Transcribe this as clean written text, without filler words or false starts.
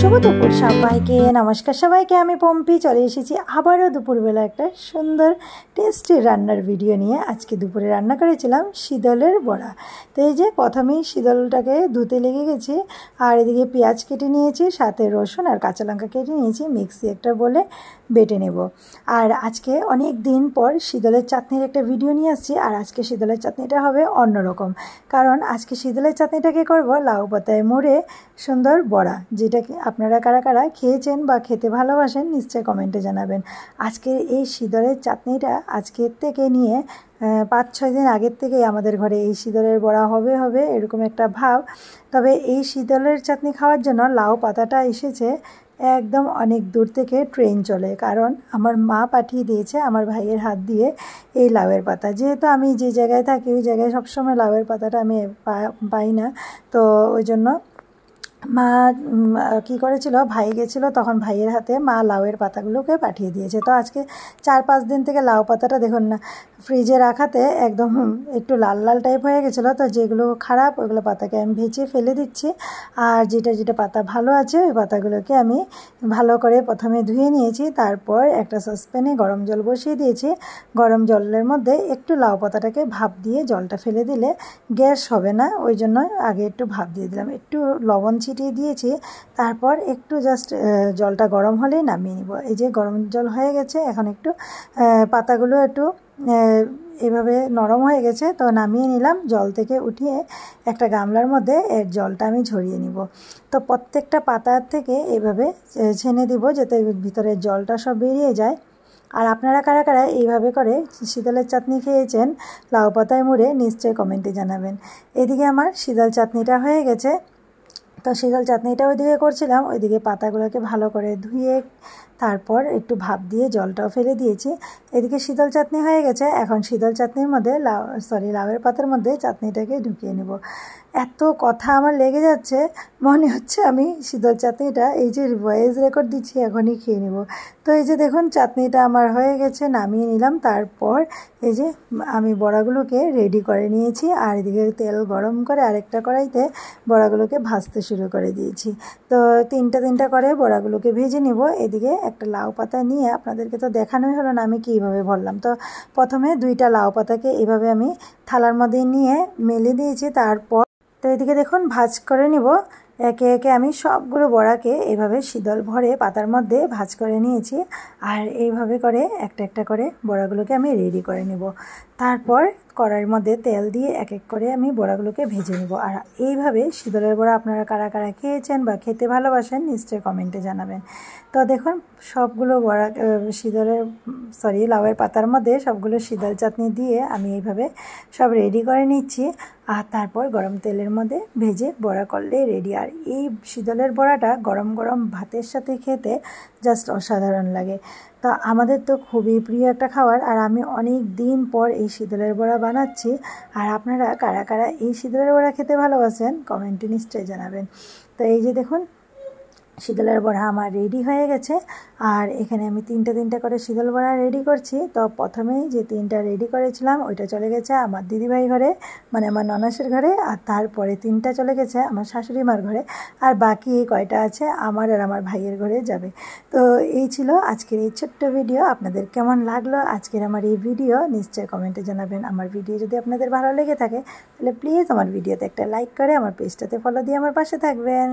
শুভ দুপুর সবাইকে। নমস্কার সবাইকে, আমি পম্পি চলে এসেছি আবারও দুপুরবেলা একটা সুন্দর টেস্টি রান্নার ভিডিও নিয়ে। আজকে দুপুরে রান্না করেছিলাম শীতলের বড়া। তো এই যে প্রথমেই শীতলটাকে ধুতে লেগে গেছে, আর এদিকে পেঁয়াজ কেটে নিয়েছি, সাথে রসুন আর কাঁচা লঙ্কা কেটে নিয়েছি, মিক্সি একটা বলে বেটে নেব। আর আজকে অনেক দিন পর শীতলের চাটনির একটা ভিডিও নিয়ে আসছি। আর আজকে শীতলের চাটনিটা হবে অন্যরকম, কারণ আজকে শীতলের চাটনিটাকে করব লাউ পাতায় মুড়ে সুন্দর বড়া, যেটা আপনারা কারা কারা খেয়েছেন বা খেতে ভালোবাসেন নিশ্চয়ই কমেন্টে জানাবেন। আজকে এই শীতলের চাটনিটা আজকের থেকে নিয়ে 5-6 দিন আগের থেকেই আমাদের ঘরে এই শীতলের বড়া হবে এরকম একটা ভাব। তবে এই শীতলের চাটনি খাওয়ার জন্য লাউ পাতাটা এসেছে একদম অনেক দূর থেকে ট্রেন চলে, কারণ আমার মা পাঠিয়ে দিয়েছে আমার ভাইয়ের হাত দিয়ে এই লাউয়ের পাতা। যেহেতু আমি যে জায়গায় থাকি ওই জায়গায় সবসময় লাউয়ের পাতাটা আমি পাই না, তো ওই জন্য মা কী করেছিল, ভাই গেছিলো তখন ভাইয়ের হাতে মা লাউয়ের পাতাগুলোকে পাঠিয়ে দিয়েছে। তো আজকে 4-5 দিন থেকে লাউ পাতাটা দেখুন না ফ্রিজে রাখাতে একদম একটু লাল লাল টাইপ হয়ে গেছিলো। তো যেগুলো খারাপ ওইগুলো পাতাকে আমি ভেজে ফেলে দিচ্ছি, আর যেটা পাতা ভালো আছে ওই পাতাগুলোকে আমি ভালো করে প্রথমে ধুয়ে নিয়েছি। তারপর একটা সসপ্যানে গরম জল বসিয়ে দিয়েছি। গরম জলের মধ্যে একটু লাউ পাতাটাকে ভাপ দিয়ে জলটা ফেলে দিলে গ্যাস হবে না, ওই জন্য আগে একটু ভাপ দিয়ে দিলাম, একটু লবণ ছিটিয়ে দিয়েছি। তারপর একটু জাস্ট জলটা গরম হলেই নামিয়ে নিব। এই যে গরম জল হয়ে গেছে, এখন একটু পাতাগুলো একটু এভাবে নরম হয়ে গেছে, তো নামিয়ে নিলাম। জল থেকে উঠিয়ে একটা গামলার মধ্যে এর জলটা আমি ঝরিয়ে নিব। তো প্রত্যেকটা পাতার থেকে এভাবে ছেনে দিব যাতে ভিতরের জলটা সব বেরিয়ে যায়। আর আপনারা কারা কারা এইভাবে করে শীতলের চাটনি খেয়েছেন লাউ পাতায় মুড়ে নিশ্চয়ই কমেন্টে জানাবেন। এদিকে আমার শীতল চাটনিটা হয়ে গেছে। তো শীতল চাটনিটা ওইদিকে করছিলাম, ওইদিকে পাতাগুলোকে ভালো করে ধুয়ে তারপর একটু ভাপ দিয়ে জলটাও ফেলে দিয়েছি। এদিকে শীতল চাটনি হয়ে গেছে। এখন শীতল চাটনির মধ্যে লাউয়ের পাতার মধ্যে চাটনিটাকে ঢুকিয়ে নেব। এত কথা আমার লেগে যাচ্ছে, মনে হচ্ছে আমি শীতল চাটনিটা এই যে ভয়েস রেকর্ড দিচ্ছি এখনই খেয়ে নেব। তো এই যে দেখুন চাটনিটা আমার হয়ে গেছে, নামিয়ে নিলাম। তারপর এই যে আমি বড়াগুলোকে রেডি করে নিয়েছি, আর এদিকে তেল গরম করে আরেকটা কড়াইতে বড়াগুলোকে ভাজতে শুরু করে দিয়েছি। তো তিনটা করে বড়াগুলোকে ভেজে নেব। এদিকে একটা লাউ পাতা নিয়ে আপনাদেরকে তো দেখানোই হলো না আমি কীভাবে ভরলাম। তো প্রথমে 2টা লাউ পাতাকে এভাবে আমি থালার মধ্যে নিয়ে মেলে দিয়েছি। তারপর তো এদিকে দেখুন ভাজ করে নিব। একে একে আমি সবগুলো বড়াকে এইভাবে শীতল ভরে পাতার মধ্যে ভাজ করে নিয়েছি। আর এইভাবে করে একটা করে বড়াগুলোকে আমি রেডি করে নেব। তারপর কড়াইয়ের মধ্যে তেল দিয়ে এক এক করে আমি বড়াগুলোকে ভেজে নেব। আর এইভাবে শীতলের বড়া আপনারা কারা কারা খেয়েছেন বা খেতে ভালোবাসেন নিশ্চয়ই কমেন্টে জানাবেন। তো দেখুন সবগুলো বড়া লাউয়ের পাতার মধ্যে সবগুলো শীতল চাটনি দিয়ে আমি এইভাবে সব রেডি করে নিচ্ছি। আর তারপর গরম তেলের মধ্যে ভেজে বড়া করলে রেডি। আর এই শীতলের বড়াটা গরম গরম ভাতের সাথে খেতে জাস্ট অসাধারণ লাগে। তো আমাদের তো খুবই প্রিয় একটা খাবার, আর আমি অনেক দিন পর এই শীতলের বড়া বানাচ্ছি। আর আপনারা কারা কারা এই শীতলের বড়া খেতে ভালোবাসেন কমেন্টে নিশ্চয়ই জানাবেন। তো এই যে দেখুন শীতলের বড়া আমার রেডি হয়ে গেছে। আর এখানে আমি তিনটা করে শীতল বড়া রেডি করছি। তো প্রথমেই যে 3টা রেডি করেছিলাম ওইটা চলে গেছে আমার দিদিভাই ঘরে, মানে আমার ননাসের ঘরে। আর তারপরে 3টা চলে গেছে আমার শাশুড়ি মার ঘরে, আর বাকি এই কয়টা আছে আমার আর আমার ভাইয়ের ঘরে যাবে। তো এই ছিল আজকের এই ছোট্ট ভিডিও। আপনাদের কেমন লাগলো আজকের আমার এই ভিডিও নিশ্চয়ই কমেন্টে জানাবেন। আমার ভিডিও যদি আপনাদের ভালো লেগে থাকে তাহলে প্লিজ আমার ভিডিওতে একটা লাইক করে আমার পেজটাতে ফলো দিয়ে আমার পাশে থাকবেন।